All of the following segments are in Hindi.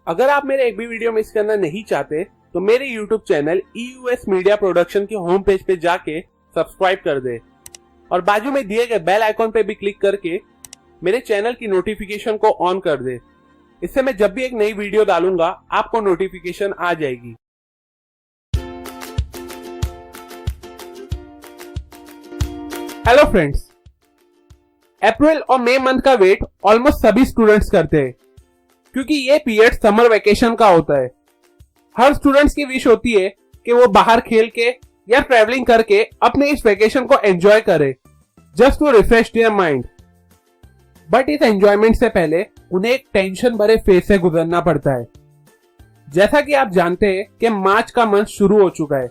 अगर आप मेरे एक भी वीडियो मिस करना नहीं चाहते तो मेरे YouTube channel EUS media production की होम पेज पे जाके सब्सक्राइब कर दे और बाजू में दिए गए बेल आइकॉन पे भी क्लिक करके मेरे चैनल की नोटिफिकेशन को ऑन कर दे। इससे मैं जब भी एक नई वीडियो डालूंगा आपको नोटिफिकेशन आ जाएगी। हेलो फ्रेंड्स, अप्रैल और मई मंथ का वेट ऑलमोस्ट सभी स्टूडेंट्स करते हैं क्योंकि ये पीरियड समर वेकेशन का होता है। हर स्टूडेंट्स की विश होती है कि वो बाहर खेल के या ट्रैवलिंग करके अपने इस वेकेशन को एंजॉय करे, just to refresh their mind. But इस एंजॉयमेंट से पहले उन्हें एक टेंशन भरे फेज से गुजरना पड़ता है। जैसा कि आप जानते हैं कि मार्च का मंथ शुरू हो चुका है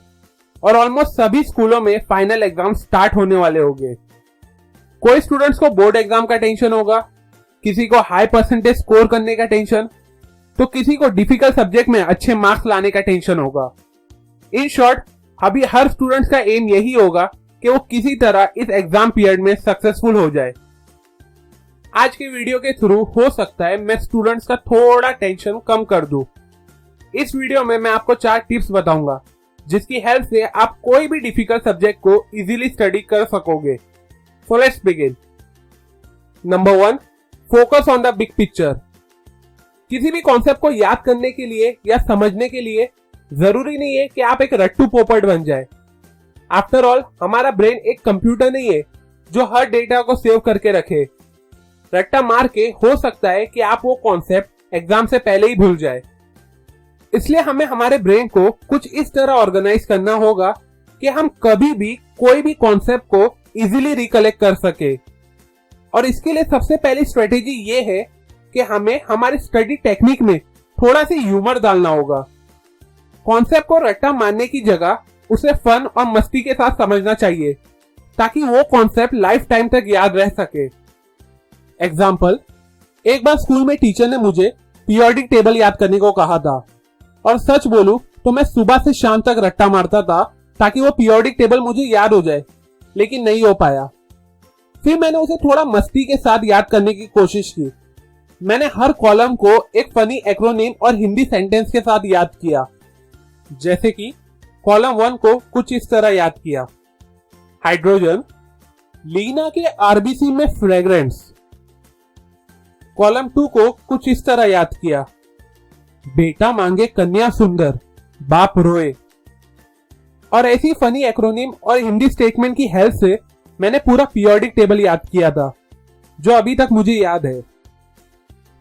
और ऑलमोस्ट सभी स्कूलों में फाइनल एग्जाम स्टार्ट होने वाले होंगे। कोई स्टूडेंट्स को बोर्ड एग्जाम का टेंशन होगा, किसी को हाई परसेंटेज स्कोर करने का टेंशन, तो किसी को डिफिकल्ट सब्जेक्ट में अच्छे मार्क्स लाने का टेंशन होगा। इन शॉर्ट, अभी हर स्टूडेंट्स का एम यही होगा कि वो किसी तरह इस एग्जाम पीरियड में सक्सेसफुल हो जाए। आज की वीडियो के थ्रू हो सकता है मैं स्टूडेंट्स का थोड़ा टेंशन कम कर दूं। इस वीडियो में मैं आपको 4 टिप्स बताऊंगा जिसकी हेल्प से आप कोई भी डिफिकल्ट सब्जेक्ट को इजीली स्टडी कर सकोगे। So let's begin. Number 1, focus on the big picture. किसी भी कॉन्सेप्ट को याद करने के लिए या समझने के लिए जरूरी नहीं है कि आप एक रट्टू पोपट बन जाए। आफ्टर ऑल, हमारा ब्रेन एक कंप्यूटर नहीं है जो हर डेटा को सेव करके रखे। रट्टा मार के हो सकता है कि आप वो कॉन्सेप्ट एग्जाम से पहले ही भूल जाए। इसलिए हमें हमारे ब्रेन को कुछ इस तरह ऑर्गेनाइज करना होगा कि हम कभी भी कोई भी कॉन्सेप्ट को इजीली रिकलेक्ट कर सके। और इसके लिए सबसे पहली स्ट्रेटेजी ये है कि हमें हमारी स्टडी टेक्निक में थोड़ा सी ह्यूमर डालना होगा। कॉन्सेप्ट को रट्टा मारने की जगह उसे फन और मस्ती के साथ समझना चाहिए ताकि वो कॉन्सेप्ट लाइफ टाइम तक याद रह सके। एग्जाम्पल, एक बार स्कूल में टीचर ने मुझे पीरियोडिक टेबल याद करने को कहा था और सच बोलूं तो मैं सुबह से शाम तक रट्टा मारता था ताकि वो पीरियोडिक टेबल मुझे याद हो जाए, लेकिन नहीं हो पाया। फिर मैंने उसे थोड़ा मस्ती के साथ याद करने की कोशिश की। मैंने हर कॉलम को एक फनी एक्रोनिम और हिंदी सेंटेंस के साथ याद किया। जैसे कि कॉलम 1 को कुछ इस तरह याद किया, हाइड्रोजन, लीना के आरबीसी में फ्रेग्रेंस। कॉलम 2 को कुछ इस तरह याद किया, बेटा मांगे कन्या सुंदर, बाप रोए। और ऐसी फनी एक्रोनिम और हिंदी स्टेटमेंट की हेल्प से मैंने पूरा पीरियोडिक टेबल याद किया था जो अभी तक मुझे याद है।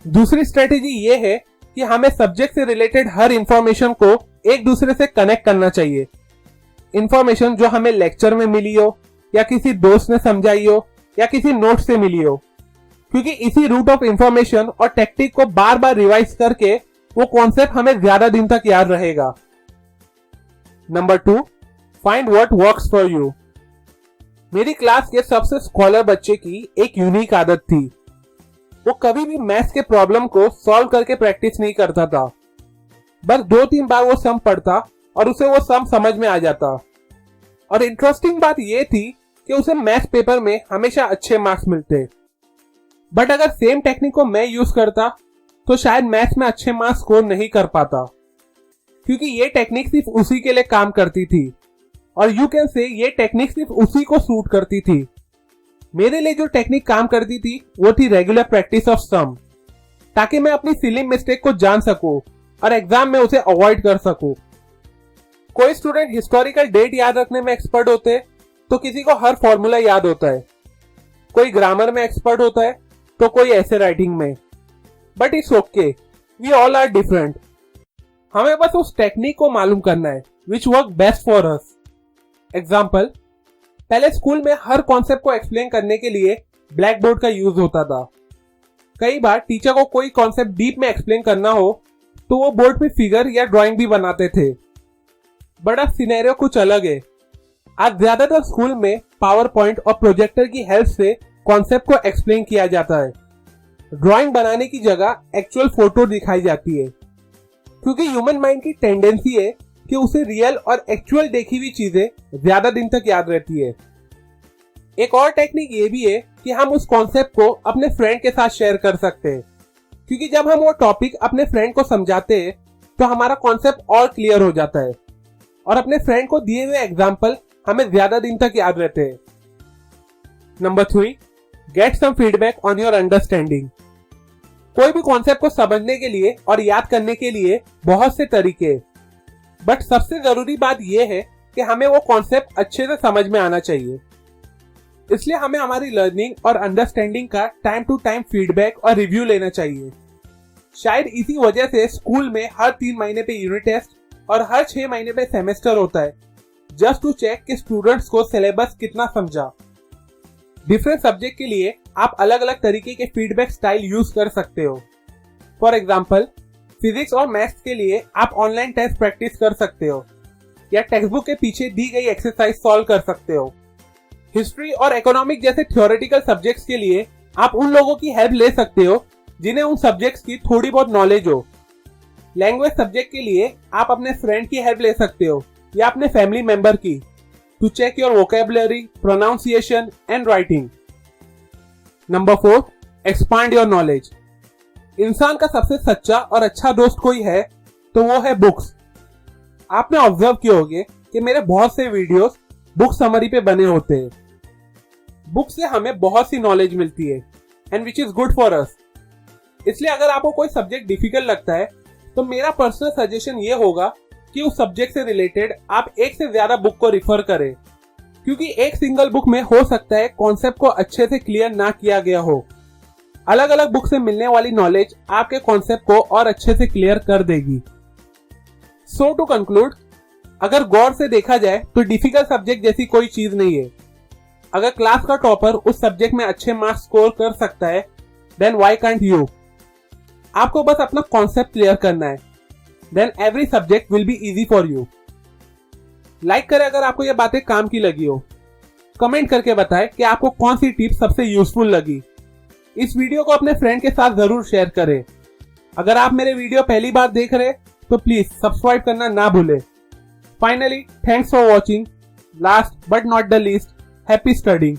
दूसरी स्ट्रेटेजी ये है कि हमें सब्जेक्ट से रिलेटेड हर इंफॉर्मेशन को एक दूसरे से कनेक्ट करना चाहिए। इंफॉर्मेशन जो हमें लेक्चर में मिली हो या किसी दोस्त ने समझाई हो या किसी नोट से मिली हो, क्योंकि इसी रूट ऑफ इंफॉर्मेशन और टेक्निक को बार बार रिवाइज करके वो कॉन्सेप्ट हमें ज्यादा दिन तक याद रहेगा। Number 2, find what works for you. मेरी क्लास के सबसे स्कॉलर बच्चे की एक यूनिक आदत थी। वो कभी भी मैथ्स के प्रॉब्लम को सॉल्व करके प्रैक्टिस नहीं करता था, बस 2-3 बार वो सम पढ़ता और उसे वो सम समझ में आ जाता। और इंटरेस्टिंग बात ये थी कि उसे मैथ्स पेपर में हमेशा अच्छे मार्क्स मिलते। बट अगर सेम टेक्निक को मैं यूज करता तो शायद मैथ्स में अच्छे मार्क्स स्कोर नहीं कर पाता, क्योंकि ये टेक्निक सिर्फ उसी के लिए काम करती थी और यू कैन से ये टेक्निक सिर्फ उसी को सूट करती थी। मेरे लिए जो टेक्निक काम करती थी वो थी रेगुलर प्रैक्टिस ऑफ सम, ताकि मैं अपनी सिली मिस्टेक को जान सकूं और एग्जाम में उसे अवॉइड कर सकूं। कोई स्टूडेंट हिस्टोरिकल डेट याद रखने में एक्सपर्ट होते हैं तो किसी को हर फॉर्मूला याद होता है। कोई ग्रामर में एक्सपर्ट होता है तो कोई ऐसे राइटिंग में। But it's okay, we all are different. हमें बस उस टेक्निक को मालूम करना है which work best for us. Example, पहले स्कूल में हर कॉन्सेप्ट को एक्सप्लेन करने के लिए ब्लैक बोर्ड का यूज होता था। कई बार टीचर को कोई कॉन्सेप्ट डीप में एक्सप्लेन करना हो तो वो बोर्ड पे फिगर या ड्राइंग भी बनाते थे। बट अब सिनेरियो कुछ अलग है। आज ज्यादातर स्कूल में पावर पॉइंट और प्रोजेक्टर की हेल्प से कॉन्सेप्ट को एक्सप्लेन किया जाता है। ड्राइंग बनाने की जगह एक्चुअल फोटो दिखाई जाती है, क्योंकि ह्यूमन माइंड की टेंडेंसी है कि उसे रियल और एक्चुअल देखी हुई चीजें ज्यादा दिन तक याद रहती है। एक और टेक्निक ये भी है कि हम उस कॉन्सेप्ट को अपने फ्रेंड के साथ शेयर कर सकते हैं, क्योंकि जब हम वो टॉपिक अपने फ्रेंड को समझाते हैं तो हमारा कॉन्सेप्ट और क्लियर हो जाता है और अपने फ्रेंड को दिए हुए एग्जाम्पल हमें ज्यादा दिन तक याद रहते हैं। Number 3, get some feedback on your understanding. कोई भी कॉन्सेप्ट को समझने के लिए और याद करने के लिए बहुत से तरीके हैं, बट सबसे जरूरी बात यह है कि हमें वो कॉन्सेप्ट अच्छे से समझ में आना चाहिए। इसलिए हमें हमारी लर्निंग और अंडरस्टैंडिंग का टाइम टू टाइम फीडबैक और रिव्यू लेना चाहिए। शायद इसी वजह से स्कूल में हर 3 महीने पे यूनिट टेस्ट और हर 6 महीने पे सेमेस्टर होता है, जस्ट टू चेक कि स्टूडेंट्स को सिलेबस कितना समझा। डिफरेंट सब्जेक्ट के लिए आप अलग अलग तरीके के फीडबैक स्टाइल यूज कर सकते हो। फॉर एग्जाम्पल, फिजिक्स और मैथ्स के लिए आप ऑनलाइन टेस्ट प्रैक्टिस कर सकते हो या टेक्स्ट बुक के पीछे दी गई एक्सरसाइज सॉल्व कर सकते हो। हिस्ट्री और इकोनॉमिक जैसे थ्योरेटिकल सब्जेक्ट्स के लिए आप उन लोगों की हेल्प ले सकते हो जिन्हें उन सब्जेक्ट्स की थोड़ी बहुत नॉलेज हो। लैंग्वेज सब्जेक्ट के लिए आप अपने फ्रेंड की हेल्प ले सकते हो या अपने फैमिली मेंबर की, to check your vocabulary, pronunciation and writing. Number 4, expand your knowledge. इंसान का सबसे सच्चा और अच्छा दोस्त कोई है तो वो है बुक्स। आपने ऑब्जर्व किए होंगे कि मेरे बहुत से वीडियोस बुक समरी पे बने होते हैं। बुक से हमें बहुत सी नॉलेज मिलती है and which is good for us. इसलिए अगर आपको कोई सब्जेक्ट डिफिकल्ट लगता है तो मेरा पर्सनल सजेशन ये होगा कि उस सब्जेक्ट से रिलेटेड आप एक से ज्यादा बुक को रिफर करें, क्योंकि एक सिंगल बुक में हो सकता है कॉन्सेप्ट को अच्छे से क्लियर ना किया गया हो। अलग अलग बुक से मिलने वाली नॉलेज आपके कॉन्सेप्ट को और अच्छे से क्लियर कर देगी। सो टू कंक्लूड, अगर गौर से देखा जाए तो डिफिकल्ट सब्जेक्ट जैसी कोई चीज नहीं है। अगर क्लास का टॉपर उस सब्जेक्ट में अच्छे मार्क्स स्कोर कर सकता है, देन व्हाई कांट यू? आपको बस अपना कॉन्सेप्ट क्लियर करना है, then every subject will be easy for you. Like करें अगर आपको ये बातें काम की लगी हो। कमेंट करके बताएं कि आपको कौन सी टिप सबसे यूजफुल लगी। इस वीडियो को अपने फ्रेंड के साथ जरूर शेयर करें। अगर आप मेरे वीडियो पहली बार देख रहे तो प्लीज सब्सक्राइब करना ना भूलें। Finally, thanks for watching. Last but not the least, happy studying.